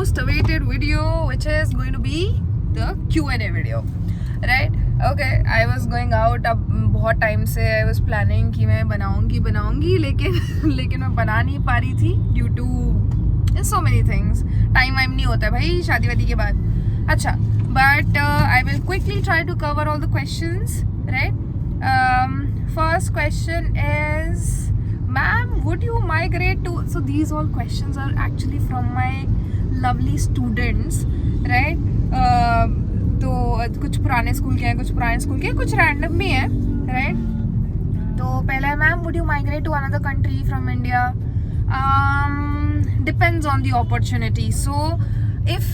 most awaited video, which is going to be the Q&A video, right? Okay, I was going out. अब बहुत time से I was planning कि मैं बनाऊंगी लेकिन मैं बना नहीं पा रही थी due to so many things. Time नहीं होता है भाई शादी वादी के बाद. अच्छा, but I will quickly try to cover all the questions, right? First question is, ma'am, would you migrate to? So these all questions are actually from my lovely students, right? तो कुछ पुराने स्कूल के हैं, कुछ पुराने school के हैं, कुछ रैंडम भी हैं, राइट? तो पहला है, ma'am would you migrate to another country from India? Depends on the opportunity. So if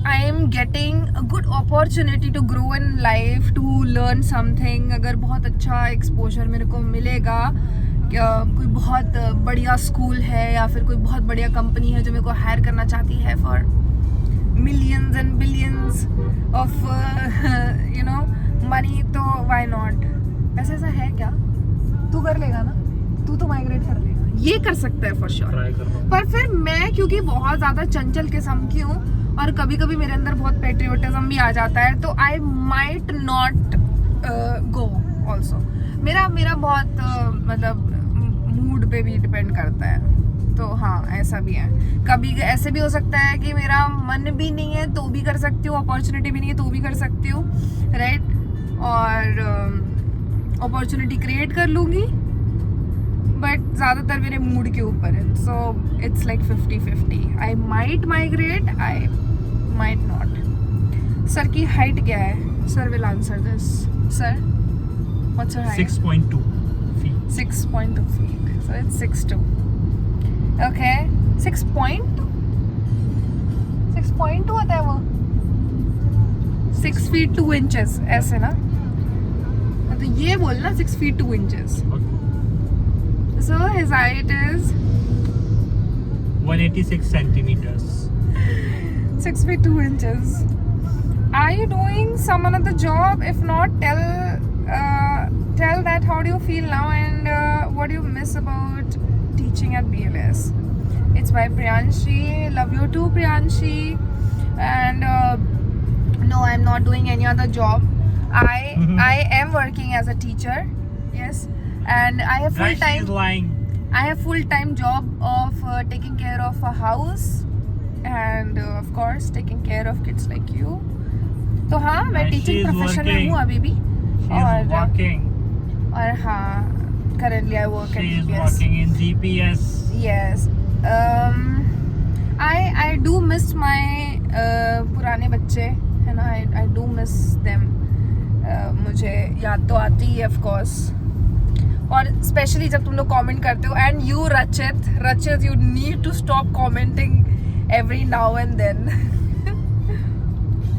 I am getting a good opportunity to grow in life, to learn something, अगर बहुत अच्छा एक्सपोजर मेरे को मिलेगा, कोई बहुत बढ़िया स्कूल है या फिर कोई बहुत बढ़िया कंपनी है जो मेरे को हायर करना चाहती है for millions and billions of money, तो why not? ऐसा है क्या? तू कर लेगा ना? तू तो माइग्रेट कर लेगा, ये कर सकता है फॉर श्योर. पर फिर मैं क्योंकि बहुत ज़्यादा चंचल किस्म की हूँ और कभी कभी मेरे अंदर बहुत पेट्रियोटिज्म भी आ जाता है, तो I might not go also. मेरा बहुत मतलब मूड पे भी डिपेंड करता है. तो हाँ, ऐसा भी है. कभी ऐसे भी हो सकता है कि मेरा मन भी नहीं है तो भी कर सकती हूँ, अपॉर्चुनिटी भी नहीं है तो भी कर सकती हूँ, राइट? और अपॉर्चुनिटी क्रिएट कर लूँगी, बट ज़्यादातर मेरे मूड के ऊपर है. So it's like 50-50. I might migrate, I might not. Sir की हाइट क्या है? Sir will answer this. Sir, what's your height? 6.2 feet. 6.2 feet. So it's 6'2". Okay, 6.2 होता है वो. 6 feet 2 inches ऐसे ना, तो ये बोलना 6 feet 2 inches. So his height is 186 centimeters. 6 feet 2 inches. Are you doing some another job? If not, tell that how do you feel now and what do you miss about teaching at BLS? It's by Priyanshi. Love you too, Priyanshi. And no, I'm not doing any other job. I am working as a teacher. Yes, and I have full time. She's lying. I have full-time job of taking care of a house and of course taking care of kids like you. तो हाँ, मैं teaching profession में हूँ अभी भी. She's working. और हाँ, currently I work at She is GPS. working in GPS. Yes. I do miss my पुराने बच्चे, है ना? I do miss them. मुझे याद तो आती है of course. और स्पेशली जब तुम लोग कमेंट करते हो, and you Rachit you need to stop commenting every now and then.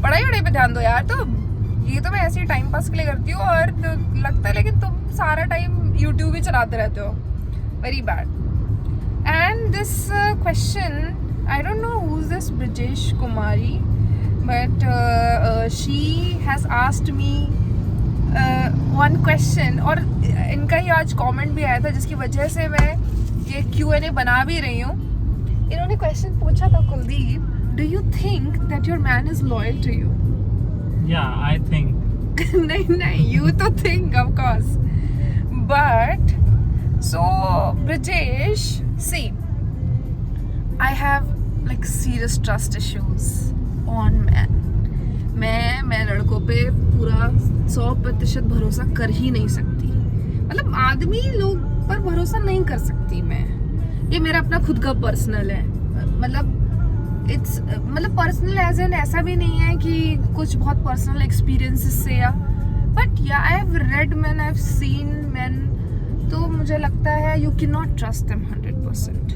पढ़ाई पे ध्यान दो यार. तो ये तो मैं ऐसे ही टाइम पास के लिए करती हूँ और तो लगता है, लेकिन तुम सारा टाइम यूट्यूब ही चलाते रहते हो. Very bad. And this question, I don't know who is this Brijesh Kumari, but she has asked me one question, और इनका ही आज कमेंट भी आया था जिसकी वजह से मैं ये Q&A बना भी रही हूँ. इन्होंने क्वेश्चन पूछा था, Kuldeep, do you think that your man is loyal to you? Yeah, I think. नहीं, you तो think of course, but so Brijesh, see, I have like serious trust issues on men. मैं लड़कों पे पूरा 100% भरोसा कर ही नहीं सकती. मतलब आदमी लोग पर भरोसा नहीं कर सकती मैं. ये मेरा अपना खुद का पर्सनल है. मतलब इट्स मतलब पर्सनल एज एन ऐसा भी नहीं है कि कुछ बहुत पर्सनल एक्सपीरियंसेस से, या बट या I have read man, I have seen man, तो मुझे लगता है you can not trust them 100%.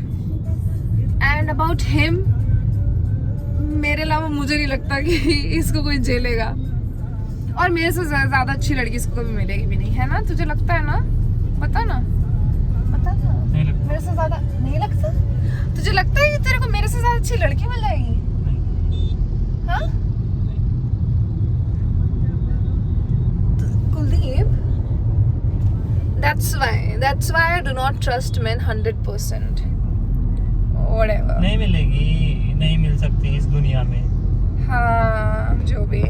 And about him, मेरे अलावा मुझे नहीं लगता कि इसको कोई झेलेगा, और मेरे से ज़्यादा अच्छी लड़की इसको कभी मिलेगी भी नहीं, है ना? तुझे लगता है ना? बता ना. मेरे से ज़्यादा नहीं लगता? तुझे लगता है कि तेरे को मेरे से ज़्यादा अच्छी लड़की मिल जाएगी? हाँ? Kuldeep, that's why I do not trust men 100%. whatever. नहीं मिलेगी, नहीं मिल सकती इस दुनिया में, हाँ जो भी.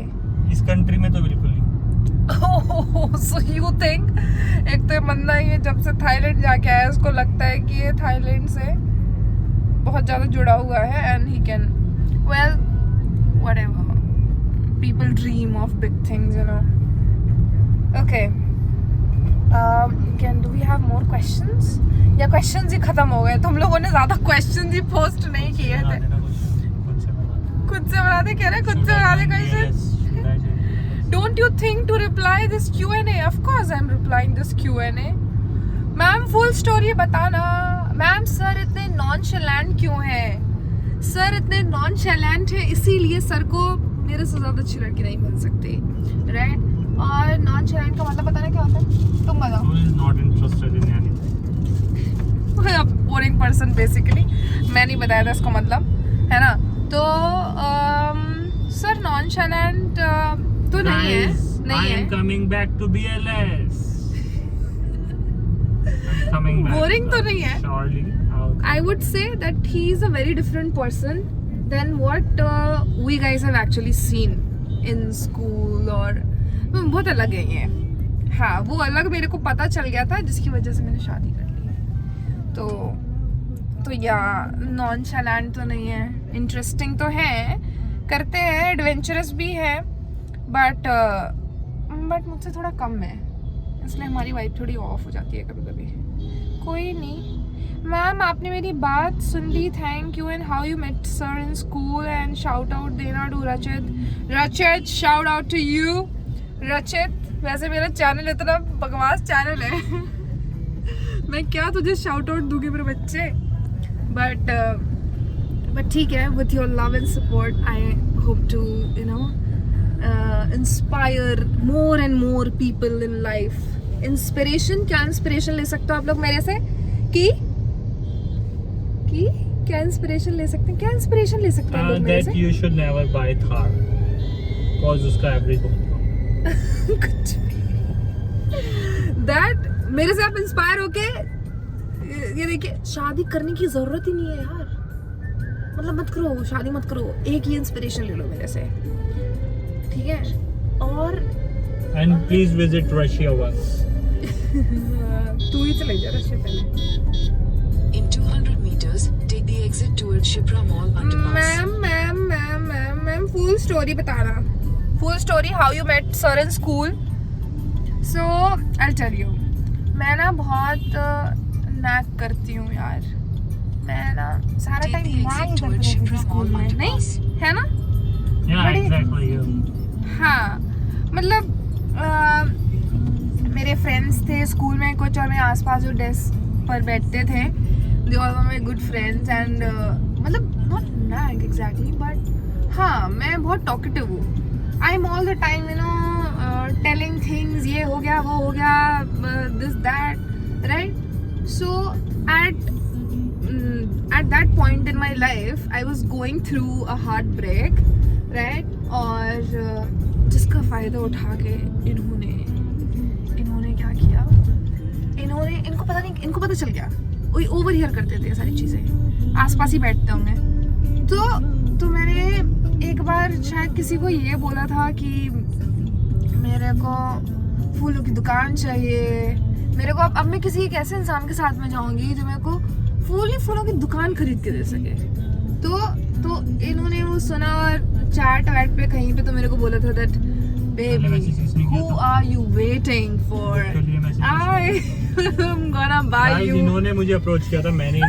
इस कंट्री में तो बिल्कुल नहीं. So you think एक तो बंदा ये जब से थाईलैंड जाके आया उसको लगता है कि ये थाईलैंड से बहुत ज़्यादा जुड़ा हुआ है and he can, well, whatever. People dream of big things, you know. Okay. Do we have more questions? या questions ही खत्म हो गए? तुम लोगों ने ज़्यादा questions ही post नहीं किए थे. खुद से बना दे, कह रहे खुद से बना दे questions. Don't you think to reply this Q&A? Of course I'm replying this Q&A. Ma'am full story बताना. मैम सर इतने nonchalant क्यों हैं? सर इतने nonchalant है इसीलिए सर को मेरे से ज़्यादा अच्छी लड़की नहीं मिल सकती, right? और nonchalant का मतलब बताना क्या होता है? तुम बताओ. Who is not interested in anything? Boring person basically. मैं नहीं बताया था इसका मतलब, है ना? तो सर नॉनशैलेंट तो नहीं है, नहीं है. coming back to BLS. Boring तो नहीं है. Surely. I would say that he is a very different person than what we guys have actually seen in school. और बहुत अलग है ये. हाँ वो अलग मेरे को पता चल गया था जिसकी वजह से मैंने शादी कर ली. तो या नॉनशैलेंट तो नहीं है, इंटरेस्टिंग तो है, करते हैं, एडवेंचरस भी है, बट मुझसे थोड़ा कम है, इसलिए हमारी वाइब थोड़ी ऑफ हो जाती है कभी कभी. कोई नहीं मैम, आपने मेरी बात सुन ली. Thank you. And how you met sir in school and shout out देना to Rachit. Shout out to you Rachit. वैसे मेरा चैनल इतना बकवास चैनल है मैं क्या तुझे शाउट आउट दूंगी मेरे बच्चे. बट ठीक है, with your love and support I hope to you know inspire more and more people in life. Inspiration, क्या इंस्पिरेशन ले सकते हो आप लोग मेरे से? कि क्या इंस्पिरेशन ले सकते हैं? क्या इंस्पिरेशन ले सकते हैं लोग मेरे से? That you should never buy Thar, cause उसका एवरेज बहुत कम. कुछ दैट मेरे से आप इंस्पायर होके ये देखिए, शादी करने की जरूरत ही नहीं है यार. मतलब मत करो, शादी मत करो, एक ही इंस्पिरेशन ले लो मेरे से, ठीक है? और And please visit Russia once. तू ही चले जा रशिया पहले. In 200 meters, take the exit towards Shipra Mall underpass. Ma'am full story बताना. Full story how you met sir in school. So I tell you, मैं ना बहुत नैक करती हूँ यार. मैं ना सारा टाइम नैक करती रहती हूँ स्कूल में, नहीं है ना? Yeah, exactly. हाँ मतलब मेरे फ्रेंड्स थे स्कूल में कुछ, और मेरे आसपास जो डेस्क पर बैठते थे, they all were my good friends. And मतलब नॉट नैग एग्जैक्टली, बट हाँ मैं बहुत टॉकेटिव हूँ. I am all the time you know telling things, ये हो गया, वो हो गया, this that, right? So at that point in my life I was going through a heartbreak, right? और जिसका फ़ायदा उठा के इन्होंने क्या किया, इनको पता नहीं, इनको पता चल गया, वही ओवर हियर करते थे सारी चीज़ें, आसपास ही बैठते होंगे. तो मैंने एक बार शायद किसी को ये बोला था कि मेरे को फूलों की दुकान चाहिए. मेरे को अब मैं किसी एक ऐसे इंसान के साथ में जाऊंगी जो मेरे को फूलों की दुकान खरीद के दे सके. तो इन्होंने वो सुना और चैट वैट पे कहीं पे तो मेरे को बोला था that baby who are you waiting for, I am gonna buy you. इन्होंने मुझे अप्रोच किया था, मैंने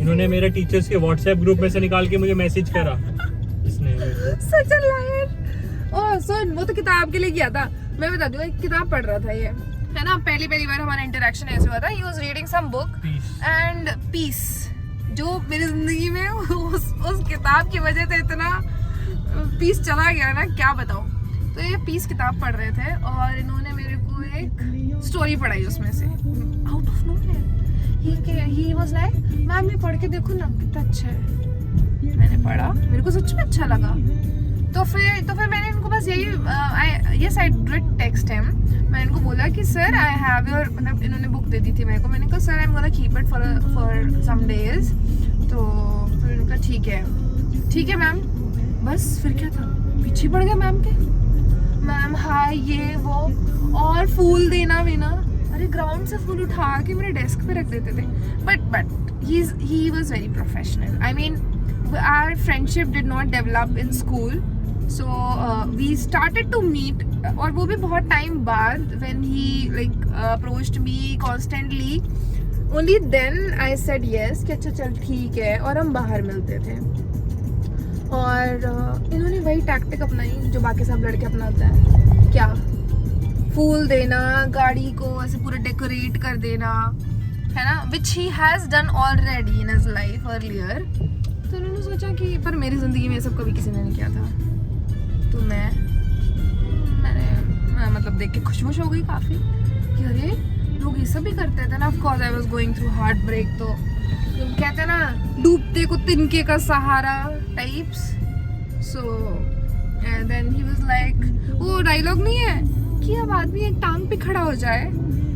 इन्होंने मेरे टीचर्स के व्हाट्सएप ग्रुप में से निकाल के मुझे मैसेज करा. इसने सच अ लायर. ओह सुन, वो तो किताब के लिए किया था. मैं बता दूं, एक किताब पढ़ रहा था ये, है ना? पहली बार हमारा इंटरेक्शन ऐसे हुआ था. He was reading some book and peace, जो मेरी जिंदगी में उस किताब की वजह से इतना पीस चला गया ना, क्या बताऊं. तो ये पीस किताब पढ़ रहे थे और इन्होंने मेरे को एक स्टोरी पढ़ाई उसमें से, out of nowhere. He was like ma'am ये पढ़ के देखो ना कितना अच्छा है. मैंने पढ़ा, मेरे को सच में अच्छा लगा. तो फिर मैंने इनको बस यही, yes I did text him, मैंने इनको बोला कि सर आई हैव योर, मतलब इन्होंने बुक दे दी थी मेरे को, मैंने कहा sir I am gonna keep it for some days, तो फिर इन्होंने कहा ठीक है मैम। बस फिर क्या था, पीछे पड़ गया मैम के, मैम हाय ये वो, और फूल देना वीना, अरे ग्राउंड से फूल उठा के मेरे डेस्क पे रख देते थे। But he was very professional. I mean, our friendship did not develop in school, so we started to meet, और वो भी बहुत टाइम बाद, when he like approached me constantly, only then I said yes कि अच्छा चल ठीक है, और हम बाहर मिलते थे। और इन्होंने वही टैक्टिक अपनाई जो बाकी सब लड़के अपनाते हैं, क्या फूल देना, गाड़ी को ऐसे पूरा डेकोरेट कर देना, है ना, which he has done already in his life earlier। तो उन्होंने सोचा कि पर मेरी ज़िंदगी में ये सब कभी किसी ने नहीं किया था, तो मैंने मतलब देख के खुश हो गई काफ़ी कि अरे लोग ये सब भी करते थे ना। Of course I was going through heart break, तो कहते हैं ना डूबते को तिनके का सहारा types. So and then he was like, वो डायलॉग नहीं है कि अब आदमी एक टांग पे खड़ा हो जाए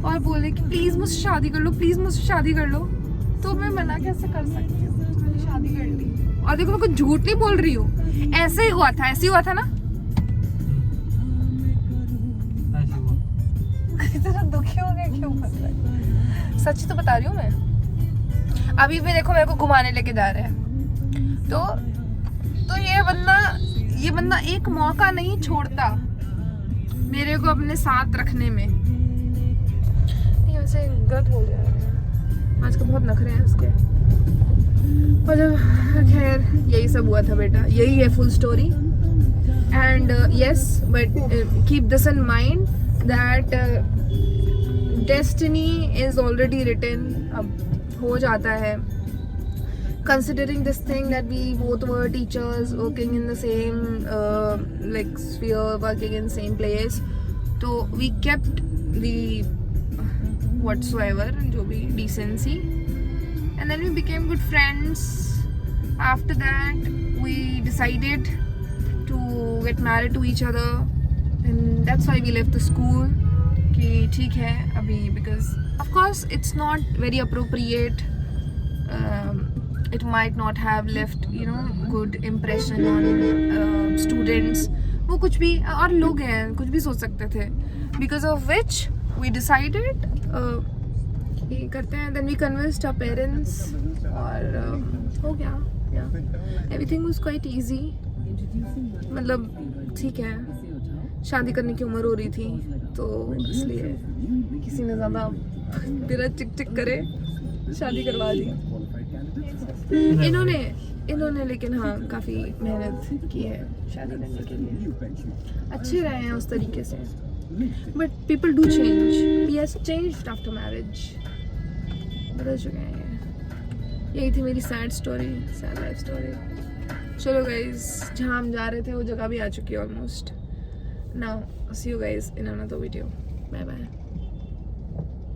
और बोले कि प्लीज़ मुझसे शादी कर लो, प्लीज़ मुझसे शादी कर लो, तो मैं मना कैसे कर सकती हूँ? तो मैंने शादी कर ली। और देखो मैं कुछ झूठ नहीं बोल रही हूँ, ऐसे ही हुआ था, ऐसे ही हुआ था ना। इतना दुखी हो गए क्यों? सच तो बता रही हूँ मैं। अभी भी देखो मेरे को घुमाने लेके जा रहे हैं, तो ये बंदा एक मौका नहीं छोड़ता मेरे को अपने साथ रखने में। नहीं वैसे गलत बोल रहा है, आज का बहुत नखरे हैं उसके। पर खैर यही सब हुआ था बेटा, यही है full story. And yes, but keep this in mind that destiny is already written. अब हो जाता है, considering this thing that we both were teachers working in the same like sphere, working in same place, so we kept the whatsoever जो भी decency, and then we became good friends. After that we decided to get married to each other, and that's why we left the school कि ठीक है अभी, because of course it's not very appropriate, it might not have left good impression on students, वो कुछ भी, और लोग हैं कुछ भी सोच सकते थे, because of which we decided कि करते हैं। then we convinced our parents और हो गया, everything was quite easy। मतलब ठीक है, शादी करने की उम्र हो रही थी, तो इसलिए किसी ने ज़्यादा तेरा चिक करे शादी करवा दी इन्होंने लेकिन हाँ काफ़ी मेहनत की है शादी करने के लिए, अच्छे रहे हैं उस तरीके से। But people do change, he has changed after marriage, बदल चुके हैं। यही थी मेरी सैड लाइफ स्टोरी। चलो गाइज, जहाँ हम जा रहे थे वो जगह भी आ चुकी है almost. Now see you guys in another video, bye bye.